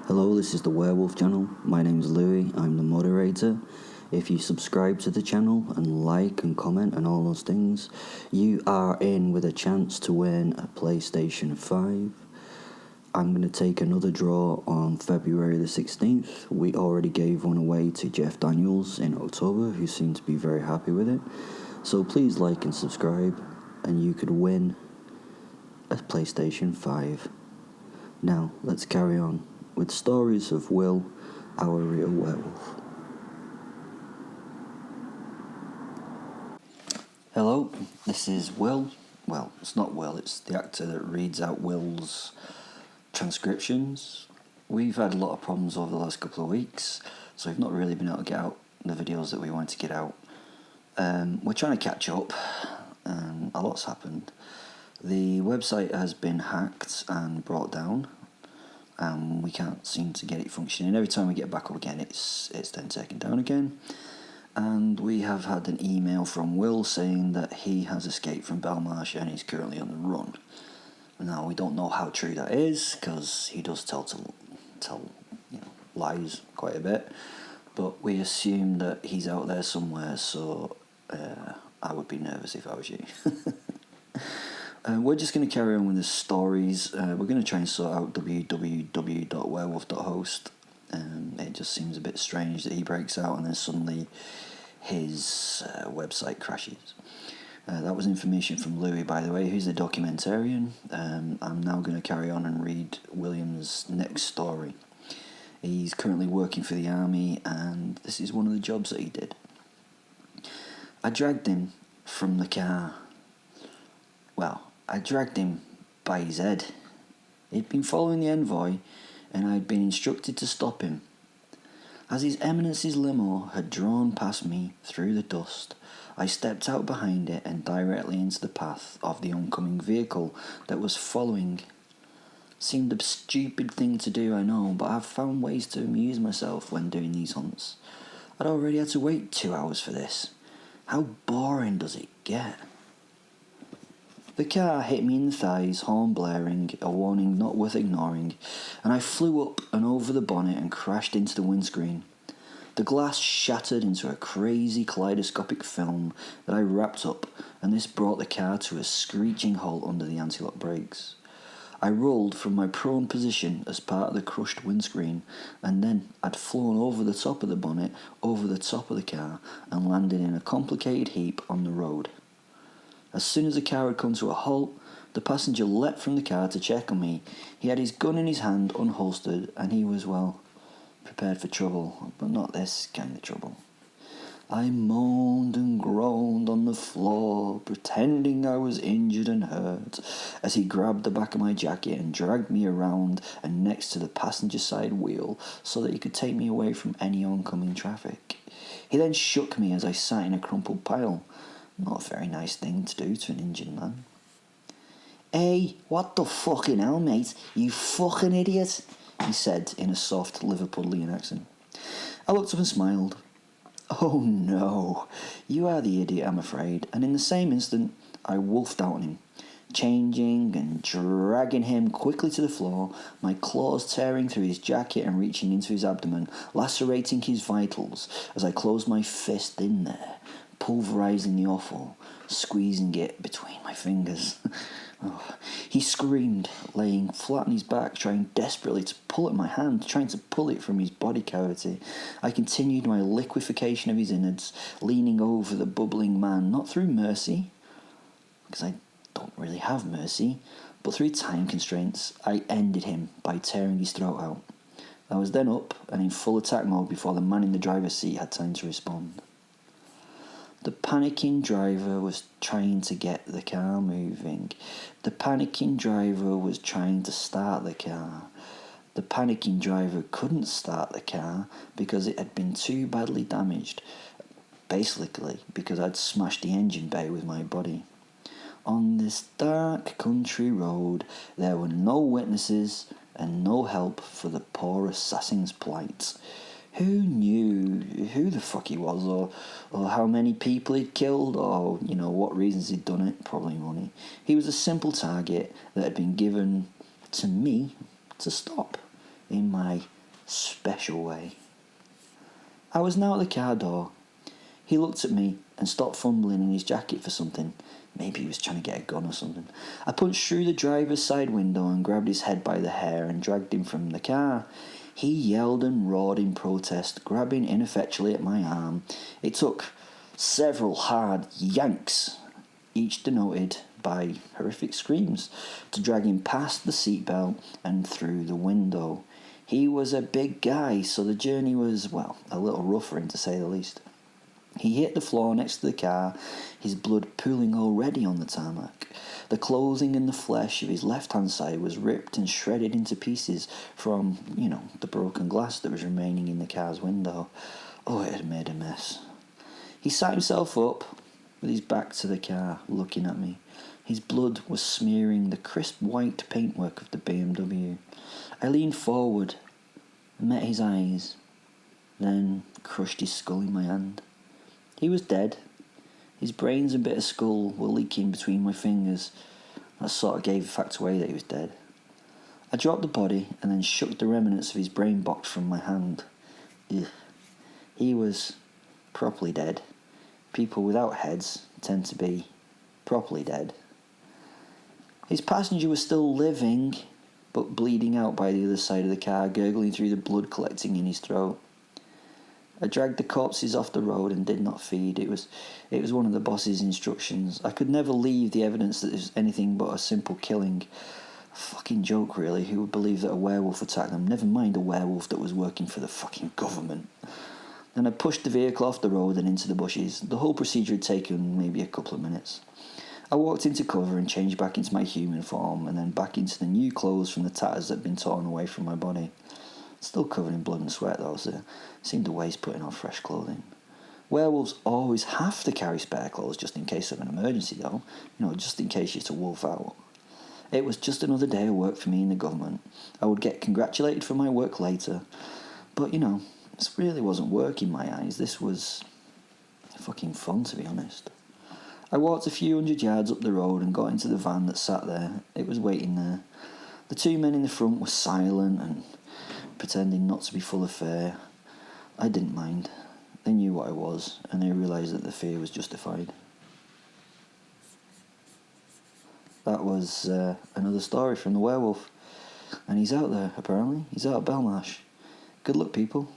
Hello, this is the Werewolf channel. My name is Louis, I'm the moderator. If you subscribe to the channel and like and comment and all those things, you are in with a chance to win a PlayStation 5. I'm going to take another draw on February the 16th. We already gave one away to Jeff Daniels in October, who seemed to be very happy with it. So please like and subscribe, and you could win a PlayStation 5. Now, let's carry on with stories of Will, our real werewolf. Hello, this is Will. Well, it's not Will, it's the actor that reads out Will's transcriptions. We've had a lot of problems over the last couple of weeks, so we've not really been able to get out the videos that we wanted to get out. We're trying to catch up, and a lot's happened. The website has been hacked and brought down, and we can't seem to get it functioning. Every time we get back up again, it's then taken down again. And we have had an email from Will saying that he has escaped from Belmarsh and he's currently on the run. Now, we don't know how true that is, because he does tell lies quite a bit, but we assume that he's out there somewhere, so I would be nervous if I was you. We're just going to carry on with the stories. We're going to try and sort out www.werewolf.host. It just seems a bit strange that he breaks out and then suddenly his website crashes. That was information from Louis, by the way, who's the documentarian. I'm now going to carry on and read William's next story. He's currently working for the army, and this is one of the jobs that he did. I dragged him from the car. Well, I dragged him by his head. He'd been following the envoy, and I'd been instructed to stop him. As His Eminence's limo had drawn past me through the dust, I stepped out behind it and directly into the path of the oncoming vehicle that was following. Seemed a stupid thing to do, I know, but I've found ways to amuse myself when doing these hunts. I'd already had to wait 2 hours for this. How boring does it get? The car hit me in the thighs, horn blaring, a warning not worth ignoring, and I flew up and over the bonnet and crashed into the windscreen. The glass shattered into a crazy kaleidoscopic film that I wrapped up, and this brought the car to a screeching halt under the anti-lock brakes. I rolled from my prone position as part of the crushed windscreen, and then I'd flown over the top of the bonnet, over the top of the car, and landed in a complicated heap on the road. As soon as the car had come to a halt, the passenger leapt from the car to check on me. He had his gun in his hand, unholstered, and he was, well, prepared for trouble, but not this kind of trouble. I moaned and groaned on the floor, pretending I was injured and hurt, as he grabbed the back of my jacket and dragged me around and next to the passenger side wheel so that he could take me away from any oncoming traffic. He then shook me as I sat in a crumpled pile. Not a very nice thing to do to an injured man. "Hey, what the fucking hell, mate? You fucking idiot," he said in a soft Liverpudlian accent. I looked up and smiled. "Oh no, you are the idiot, I'm afraid," and in the same instant I wolfed out on him, changing and dragging him quickly to the floor, my claws tearing through his jacket and reaching into his abdomen, lacerating his vitals as I closed my fist in there, pulverizing the offal, squeezing it between my fingers. Oh. He screamed, laying flat on his back, trying desperately to pull at my hand, trying to pull it from his body cavity. I continued my liquefaction of his innards, leaning over the bubbling man, not through mercy, because I don't really have mercy, but through time constraints. I ended him by tearing his throat out. I was then up and in full attack mode before the man in the driver's seat had time to respond. The panicking driver was trying to get the car moving. The panicking driver was trying to start the car. The panicking driver couldn't start the car because it had been too badly damaged, basically because I'd smashed the engine bay with my body. On this dark country road, there were no witnesses and no help for the poor assassin's plight. Who knew who the fuck he was, or how many people he'd killed, or, what reasons he'd done it? Probably money. He was a simple target that had been given to me to stop. in my special way. I was now at the car door. He looked at me and stopped fumbling in his jacket for something. Maybe he was trying to get a gun or something. I punched through the driver's side window and grabbed his head by the hair and dragged him from the car. He yelled and roared in protest, grabbing ineffectually at my arm. It took several hard yanks, each denoted by horrific screams, to drag him past the seatbelt and through the window. He was a big guy, so the journey was, well, a little rough for him to say the least. He hit the floor next to the car, his blood pooling already on the tarmac. The clothing and the flesh of his left-hand side was ripped and shredded into pieces from, the broken glass that was remaining in the car's window. Oh, it had made a mess. He sat himself up, with his back to the car, looking at me. His blood was smearing the crisp white paintwork of the BMW. I leaned forward, met his eyes, then crushed his skull in my hand. He was dead. His brains and bit of skull were leaking between my fingers. That sort of gave the fact away that he was dead. I dropped the body and then shook the remnants of his brain box from my hand. Ugh. He was properly dead. People without heads tend to be properly dead. His passenger was still living, but bleeding out by the other side of the car, gurgling through the blood collecting in his throat. I dragged the corpses off the road and did not feed. It was one of the boss's instructions. I could never leave the evidence that it was anything but a simple killing. A fucking joke, really. Who would believe that a werewolf attacked them? Never mind a werewolf that was working for the fucking government. Then I pushed the vehicle off the road and into the bushes. The whole procedure had taken maybe a couple of minutes. I walked into cover and changed back into my human form, and then back into the new clothes from the tatters that had been torn away from my body. Still covered in blood and sweat though, so it seemed a waste putting on fresh clothing. Werewolves always have to carry spare clothes just in case of an emergency though, just in case you're to wolf out. It was just another day of work for me in the government. I would get congratulated for my work later, but this really wasn't work in my eyes. This was fucking fun, to be honest. I walked a few hundred yards up the road and got into the van that sat there. It was waiting there. The two men in the front were silent and pretending not to be full of fear. I didn't mind. They knew what I was, and they realised that the fear was justified. That was another story from the werewolf. And he's out there, apparently. He's out at Belmarsh. Good luck, people.